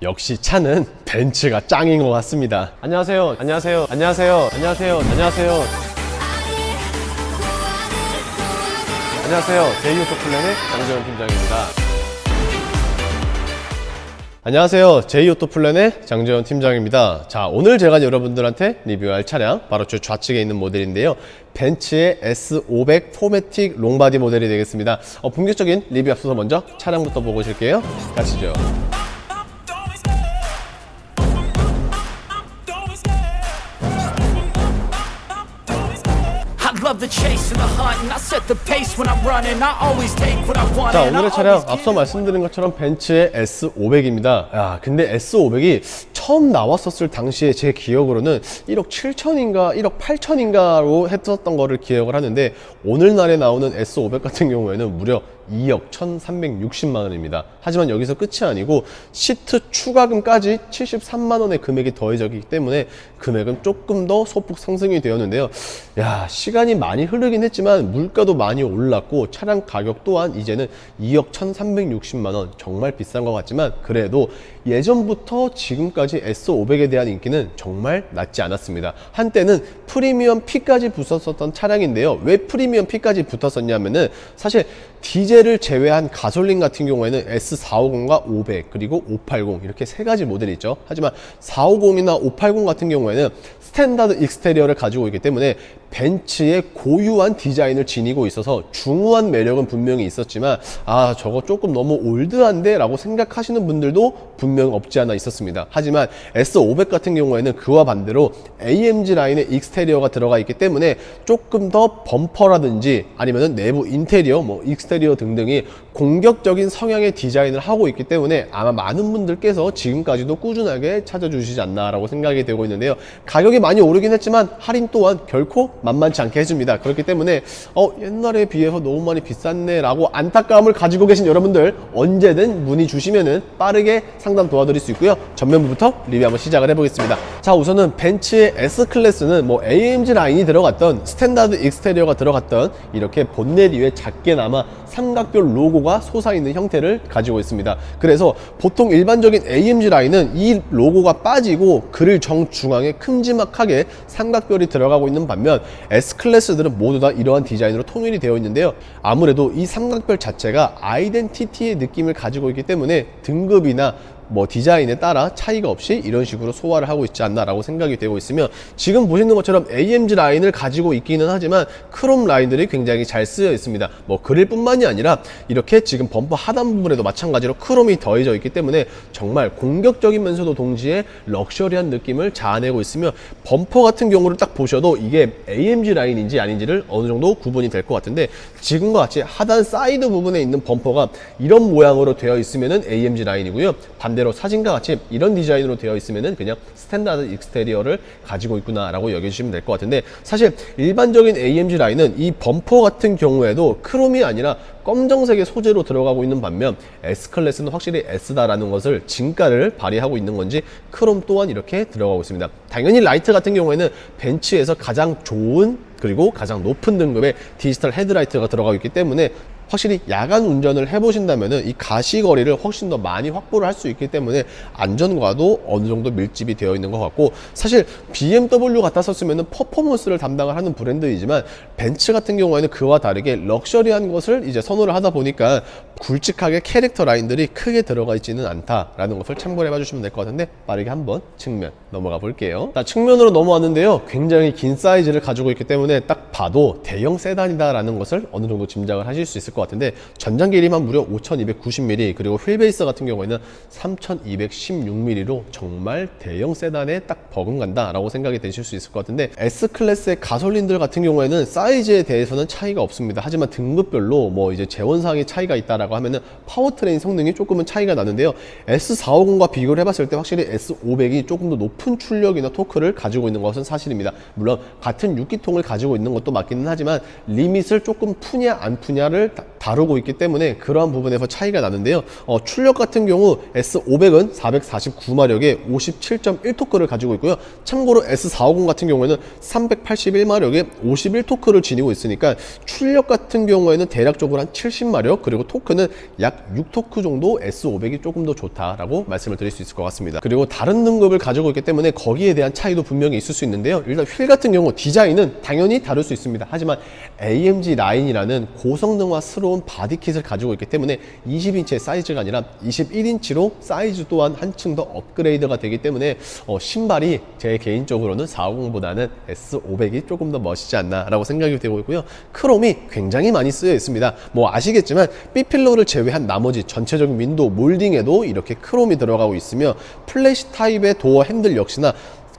역시 차는 벤츠가 짱인 것 같습니다. 안녕하세요. 안녕하세요. 안녕하세요. 안녕하세요. 안녕하세요. 안녕하세요. 제이오토플랜의 장재원 팀장입니다. 안녕하세요. 제이오토플랜의 장재원 팀장입니다. 자, 오늘 제가 여러분들한테 리뷰할 차량 바로 저 좌측에 있는 모델인데요. 벤츠의 S500 포매틱 롱바디 모델이 되겠습니다. 본격적인 리뷰 앞서서 먼저 차량부터 보고 오실게요. 가시죠. 자, 오늘의 차량 앞서 말씀드린 것처럼 벤츠의 S500입니다. 근데 S500이 처음 나왔었을 당시에 제 기억으로는 1억 7천인가 1억 8천인가로 했었던 거를 기억을 하는데, 오늘날에 나오는 S500 같은 경우에는 무려 2억 1,360만 원입니다. 하지만 여기서 끝이 아니고 시트 추가금까지 73만 원의 금액이 더해졌기 때문에 금액은 조금 더 소폭 상승이 되었는데요. 시간이 많이 흐르긴 했지만 물가도 많이 올랐고 차량 가격 또한 이제는 2억 1,360만 원, 정말 비싼 것 같지만 그래도 예전부터 지금까지 S500에 대한 인기는 정말 낮지 않았습니다. 한때는 프리미엄 P까지 붙었었던 차량인데요. 왜 프리미엄 P까지 붙었었냐면은 사실 디젤을 제외한 가솔린 같은 경우에는 S450과 500 그리고 580 이렇게 세 가지 모델이 있죠. 하지만 450이나 580 같은 경우에는 스탠다드 익스테리어를 가지고 있기 때문에 벤츠의 고유한 디자인을 지니고 있어서 중후한 매력은 분명히 있었지만 저거 조금 너무 올드한데 라고 생각하시는 분들도 분명 없지 않아 있었습니다. 하지만 S500 같은 경우에는 그와 반대로 AMG 라인의 익스테리어가 들어가 있기 때문에 조금 더 범퍼라든지 아니면 내부 인테리어, 익스테리어 등등이 공격적인 성향의 디자인을 하고 있기 때문에 아마 많은 분들께서 지금까지도 꾸준하게 찾아주시지 않나 라고 생각이 되고 있는데요. 가격이 많이 오르긴 했지만 할인 또한 결코 만만치 않게 해줍니다. 그렇기 때문에 옛날에 비해서 너무 많이 비쌌네 라고 안타까움을 가지고 계신 여러분들 언제든 문의 주시면은 빠르게 상담 도와드릴 수 있고요. 전면부부터 리뷰 한번 시작을 해보겠습니다. 자, 우선은 벤츠의 S클래스는 AMG 라인이 들어갔던 스탠다드 익스테리어가 들어갔던 이렇게 본넷 위에 작게나마 삼각별 로고가 솟아있는 형태를 가지고 있습니다. 그래서 보통 일반적인 AMG 라인은 이 로고가 빠지고 그릴 정중앙에 큼지막하게 삼각별이 들어가고 있는 반면 S클래스들은 모두 다 이러한 디자인으로 통일이 되어 있는데요. 아무래도 이 삼각별 자체가 아이덴티티의 느낌을 가지고 있기 때문에 등급이나 디자인에 따라 차이가 없이 이런 식으로 소화를 하고 있지 않나 라고 생각이 되고 있으며, 지금 보시는 것처럼 AMG 라인을 가지고 있기는 하지만 크롬 라인들이 굉장히 잘 쓰여 있습니다. 그릴 뿐만이 아니라 이렇게 지금 범퍼 하단 부분에도 마찬가지로 크롬이 더해져 있기 때문에 정말 공격적이면서도 동시에 럭셔리한 느낌을 자아내고 있으며, 범퍼 같은 경우를 딱 보셔도 이게 AMG 라인인지 아닌지를 어느 정도 구분이 될 것 같은데, 지금과 같이 하단 사이드 부분에 있는 범퍼가 이런 모양으로 되어 있으면은 AMG 라인이고요. 반대로 사진과 같이 이런 디자인으로 되어 있으면은 그냥 스탠다드 익스테리어를 가지고 있구나 라고 여겨주시면 될 것 같은데, 사실 일반적인 AMG 라인은 이 범퍼 같은 경우에도 크롬이 아니라 검정색의 소재로 들어가고 있는 반면 S클래스는 확실히 S다라는 것을 진가를 발휘하고 있는 건지 크롬 또한 이렇게 들어가고 있습니다. 당연히 라이트 같은 경우에는 벤츠에서 가장 좋은 그리고 가장 높은 등급의 디지털 헤드라이트가 들어가고 있기 때문에 확실히 야간 운전을 해보신다면은 이 가시거리를 훨씬 더 많이 확보를 할 수 있기 때문에 안전과도 어느 정도 밀집이 되어 있는 것 같고, 사실 BMW 같았었으면은 퍼포먼스를 담당을 하는 브랜드이지만 벤츠 같은 경우에는 그와 다르게 럭셔리한 것을 이제 선호를 하다 보니까 굵직하게 캐릭터 라인들이 크게 들어가 있지는 않다라는 것을 참고를 해봐 주시면 될 것 같은데, 빠르게 한번 측면 넘어가 볼게요. 자, 측면으로 넘어왔는데요. 굉장히 긴 사이즈를 가지고 있기 때문에 딱 봐도 대형 세단이다 라는 것을 어느 정도 짐작을 하실 수 있을 것 같은데, 전장 길이만 무려 5290mm, 그리고 휠베이스 같은 경우에는 3216mm로 정말 대형 세단에 딱 버금간다 라고 생각이 되실 수 있을 것 같은데, S클래스의 가솔린들 같은 경우에는 사이즈에 대해서는 차이가 없습니다. 하지만 등급별로 이제 재원상의 차이가 있다라고 하면은 파워트레인 성능이 조금은 차이가 나는데요. S450과 비교를 해봤을 때 확실히 S500이 조금 더 높은 출력이나 토크를 가지고 있는 것은 사실입니다. 물론 같은 6기통을 가지고 있는 것도 맞기는 하지만 리밋을 조금 푸냐 안 푸냐를 다루고 있기 때문에 그러한 부분에서 차이가 나는데요. 출력 같은 경우 S500은 449마력에 57.1토크를 가지고 있고요. 참고로 S450 같은 경우에는 381마력에 51토크를 지니고 있으니까 출력 같은 경우에는 대략적으로 한 70마력, 그리고 토크는 약 6토크 정도 S500이 조금 더 좋다라고 말씀을 드릴 수 있을 것 같습니다. 그리고 다른 등급을 가지고 있기 때문에 거기에 대한 차이도 분명히 있을 수 있는데요. 일단 휠 같은 경우 디자인은 당연히 다를 수 있습니다. 하지만 AMG 라인이라는 고성능화스러운 바디킷을 가지고 있기 때문에 20인치의 사이즈가 아니라 21인치로 사이즈 또한 한층 더 업그레이드가 되기 때문에 신발이 제 개인적으로는 450보다는 S500이 조금 더 멋있지 않나 라고 생각이 되고 있고요. 크롬이 굉장히 많이 쓰여 있습니다. 뭐 아시겠지만 B필러를 제외한 나머지 전체적인 윈도우 몰딩에도 이렇게 크롬이 들어가고 있으며, 플래시 타입의 도어 핸들 역시나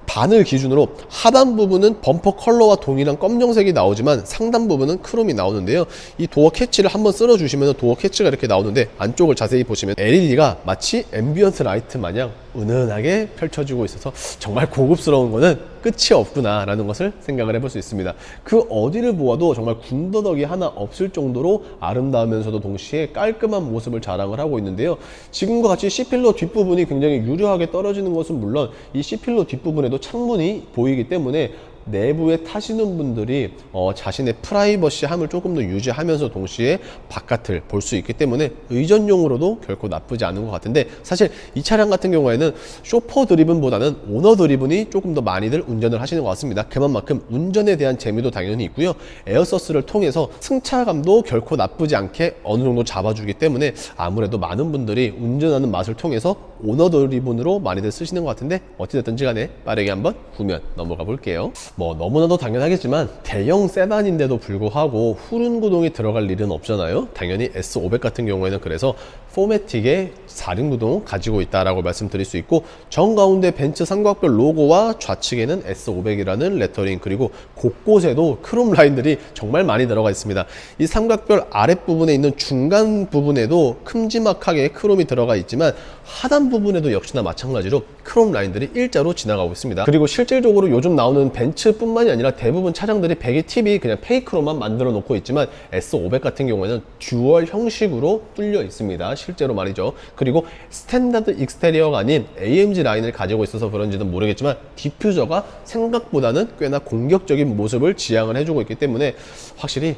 바늘 기준으로 하단 부분은 범퍼 컬러와 동일한 검정색이 나오지만 상단 부분은 크롬이 나오는데요. 이 도어 캐치를 한번 쓸어 주시면 도어 캐치가 이렇게 나오는데, 안쪽을 자세히 보시면 LED가 마치 앰비언트 라이트 마냥 은은하게 펼쳐지고 있어서 정말 고급스러운 거는 끝이 없구나 라는 것을 생각을 해볼 수 있습니다. 그 어디를 보아도 정말 군더더기 하나 없을 정도로 아름다우면서도 동시에 깔끔한 모습을 자랑을 하고 있는데요. 지금과 같이 C필러 뒷부분이 굉장히 유려하게 떨어지는 것은 물론 이 C필러 뒷부분에도 창문이 보이기 때문에 내부에 타시는 분들이 자신의 프라이버시함을 조금 더 유지하면서 동시에 바깥을 볼 수 있기 때문에 의전용으로도 결코 나쁘지 않은 것 같은데, 사실 이 차량 같은 경우에는 쇼퍼 드리븐보다는 오너 드리븐이 조금 더 많이들 운전을 하시는 것 같습니다. 그만큼 운전에 대한 재미도 당연히 있고요. 에어서스를 통해서 승차감도 결코 나쁘지 않게 어느 정도 잡아주기 때문에 아무래도 많은 분들이 운전하는 맛을 통해서 오너 드리븐으로 많이들 쓰시는 것 같은데, 어찌됐든지 간에 빠르게 한번 후면 넘어가 볼게요. 뭐 너무나도 당연하겠지만 대형 세단인데도 불구하고 후륜 구동이 들어갈 일은 없잖아요. 당연히 S500 같은 경우에는 그래서 포매틱의 4륜 구동 가지고 있다라고 말씀드릴 수 있고, 정가운데 벤츠 삼각별 로고와 좌측에는 S500이라는 레터링, 그리고 곳곳에도 크롬 라인들이 정말 많이 들어가 있습니다. 이 삼각별 아랫부분에 있는 중간 부분에도 큼지막하게 크롬이 들어가 있지만 하단 부분에도 역시나 마찬가지로 크롬 라인들이 일자로 지나가고 있습니다. 그리고 실질적으로 요즘 나오는 벤츠뿐만이 아니라 대부분 차량들이 배기 팁이 그냥 페이크로만 만들어 놓고 있지만 S500 같은 경우에는 듀얼 형식으로 뚫려 있습니다. 실제로 말이죠. 그리고 스탠다드 익스테리어가 아닌 AMG 라인을 가지고 있어서 그런지는 모르겠지만 디퓨저가 생각보다는 꽤나 공격적인 모습을 지향을 해주고 있기 때문에 확실히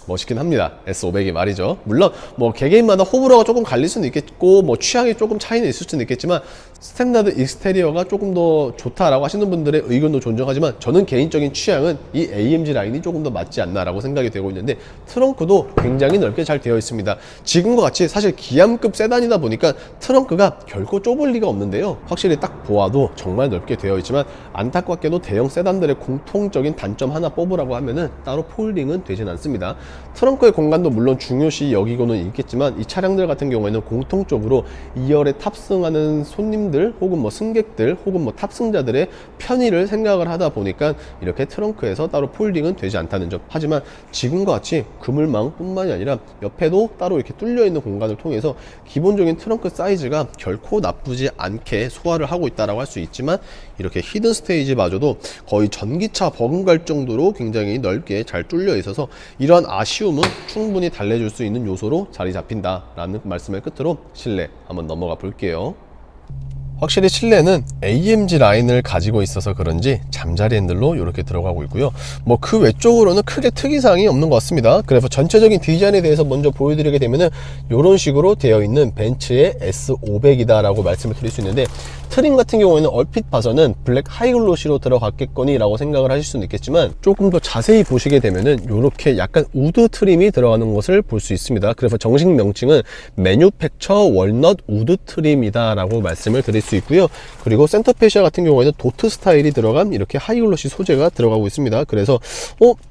멋있긴 합니다. S500이 말이죠. 물론 뭐 개개인마다 호불호가 조금 갈릴 수는 있겠고 뭐 취향이 조금 차이는 있을 수는 있겠지만 스탠다드 익스테리어가 조금 더 좋다라고 하시는 분들의 의견도 존중하지만 저는 개인적인 취향은 이 AMG 라인이 조금 더 맞지 않나라고 생각이 되고 있는데, 트렁크도 굉장히 넓게 잘 되어 있습니다. 지금과 같이 사실 기암급 세단이다 보니까 트렁크가 결코 좁을 리가 없는데요. 확실히 딱 보아도 정말 넓게 되어 있지만 안타깝게도 대형 세단들의 공통적인 단점 하나 뽑으라고 하면은 따로 폴딩은 되진 않습니다. 트렁크의 공간도 물론 중요시 여기고는 있겠지만 이 차량들 같은 경우에는 공통적으로 2열에 탑승하는 손님들 혹은 뭐 승객들 혹은 뭐 탑승자들의 편의를 생각을 하다 보니까 이렇게 트렁크에서 따로 폴딩은 되지 않다는 점. 하지만 지금과 같이 그물망 뿐만이 아니라 옆에도 따로 이렇게 뚫려 있는 공간을 통해서 기본적인 트렁크 사이즈가 결코 나쁘지 않게 소화를 하고 있다라고 할 수 있지만, 이렇게 히든 스테이지마저도 거의 전기차 버금갈 정도로 굉장히 넓게 잘 뚫려 있어서 이러한 아쉬움은 충분히 달래줄 수 있는 요소로 자리 잡힌다라는 말씀을 끝으로 실내 한번 넘어가 볼게요. 확실히 실내는 AMG 라인을 가지고 있어서 그런지 잠자리 핸들로 이렇게 들어가고 있고요. 뭐 그 외적으로는 크게 특이사항이 없는 것 같습니다. 그래서 전체적인 디자인에 대해서 먼저 보여드리게 되면은 이런 식으로 되어 있는 벤츠의 S500이다 라고 말씀을 드릴 수 있는데, 트림 같은 경우에는 얼핏 봐서는 블랙 하이글로시로 들어갔겠거니 라고 생각을 하실 수는 있겠지만, 조금 더 자세히 보시게 되면은 이렇게 약간 우드 트림이 들어가는 것을 볼 수 있습니다. 그래서 정식 명칭은 매뉴팩처 월넛 우드 트림이다 라고 말씀을 드릴 수 있고요. 그리고 센터 페시아 같은 경우에는 도트 스타일이 들어간 이렇게 하이글로시 소재가 들어가고 있습니다. 그래서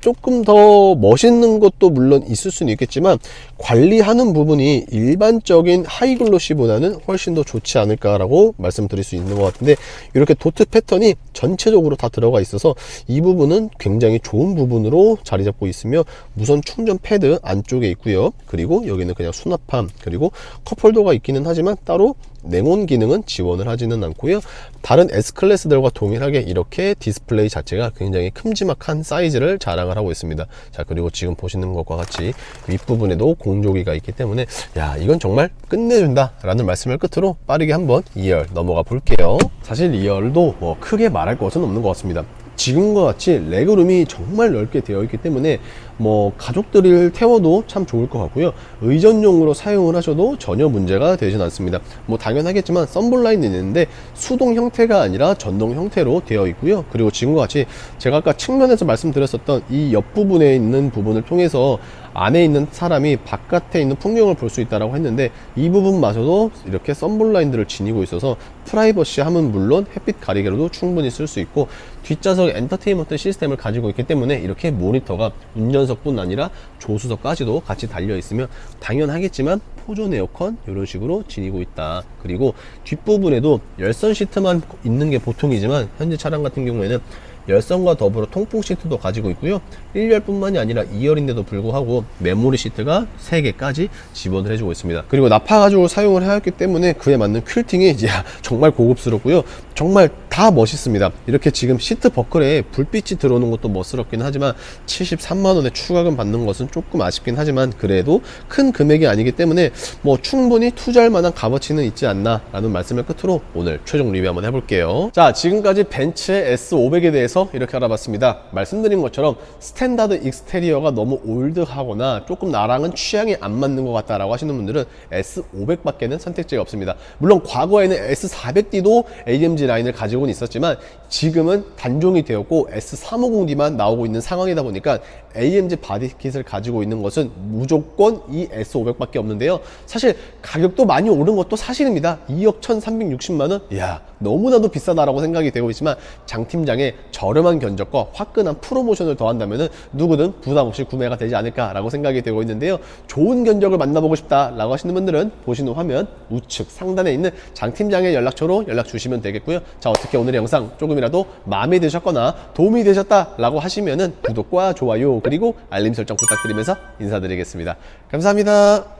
조금 더 멋있는 것도 물론 있을 수는 있겠지만 관리하는 부분이 일반적인 하이글로시보다는 훨씬 더 좋지 않을까라고 말씀드릴 수 있는 것 같은데, 이렇게 도트 패턴이 전체적으로 다 들어가 있어서 이 부분은 굉장히 좋은 부분으로 자리 잡고 있으며, 무선 충전 패드 안쪽에 있고요. 그리고 여기는 그냥 수납함, 그리고 컵홀더가 있기는 하지만 따로 냉온 기능은 지원을 하지는 않고요. 다른 S클래스들과 동일하게 이렇게 디스플레이 자체가 굉장히 큼지막한 사이즈를 자랑을 하고 있습니다. 자, 그리고 지금 보시는 것과 같이 윗부분에도 공조기가 있기 때문에 야, 이건 정말 끝내준다 라는 말씀을 끝으로 빠르게 한번 2열 넘어가 볼게요. 사실 2열도 뭐 크게 말할 것은 없는 것 같습니다. 지금과 같이 레그룸이 정말 넓게 되어 있기 때문에 뭐 가족들을 태워도 참 좋을 것 같고요. 의전용으로 사용을 하셔도 전혀 문제가 되진 않습니다. 뭐 당연하겠지만 썬블라인이 있는데 수동 형태가 아니라 전동 형태로 되어 있고요. 그리고 지금과 같이 제가 아까 측면에서 말씀드렸었던 이 옆부분에 있는 부분을 통해서 안에 있는 사람이 바깥에 있는 풍경을 볼 수 있다고 했는데 이 부분마저도 이렇게 썬블라인들을 지니고 있어서 프라이버시함은 물론 햇빛 가리개로도 충분히 쓸 수 있고, 뒷좌석에 엔터테인먼트 시스템을 가지고 있기 때문에 이렇게 모니터가 운전석뿐 아니라 조수석까지도 같이 달려 있으면 당연하겠지만 포존 에어컨 이런 식으로 지니고 있다. 그리고 뒷부분에도 열선 시트만 있는 게 보통이지만 현재 차량 같은 경우에는 열선과 더불어 통풍 시트도 가지고 있고요. 1열뿐만이 아니라 2열인데도 불구하고 메모리 시트가 3개까지 지원을 해주고 있습니다. 그리고 나파 가죽을 사용을 해왔기 때문에 그에 맞는 퀼팅이 정말 고급스럽고요. 정말 다 멋있습니다. 이렇게 지금 시트 버클에 불빛이 들어오는 것도 멋스럽긴 하지만 73만원의 추가금 받는 것은 조금 아쉽긴 하지만 그래도 큰 금액이 아니기 때문에 뭐 충분히 투자할 만한 값어치는 있지 않나 라는 말씀을 끝으로 오늘 최종 리뷰 한번 해볼게요. 자, 지금까지 벤츠의 S500에 대해서 이렇게 알아봤습니다. 말씀드린 것처럼 스탠다드 익스테리어가 너무 올드하거나 조금 나랑은 취향이 안 맞는 것 같다라고 하시는 분들은 S500 밖에는 선택지가 없습니다. 물론 과거에는 S400D도 AMG 라인을 가지고는 있었지만 지금은 단종이 되었고 S350D만 나오고 있는 상황이다 보니까 AMG 바디킷을 가지고 있는 것은 무조건 이 S500 밖에 없는데요. 사실 가격도 많이 오른 것도 사실입니다. 2억 1360만원? 이야, 너무나도 비싸다라고 생각이 되고 있지만 장 팀장의 저렴한 견적과 화끈한 프로모션을 더한다면 누구든 부담 없이 구매가 되지 않을까라고 생각이 되고 있는데요. 좋은 견적을 만나보고 싶다라고 하시는 분들은 보시는 화면 우측 상단에 있는 장 팀장의 연락처로 연락 주시면 되겠고요. 자, 어떻게 오늘의 영상 조금이라도 마음에 드셨거나 도움이 되셨다라고 하시면은 구독과 좋아요 그리고 알림 설정 부탁드리면서 인사드리겠습니다. 감사합니다.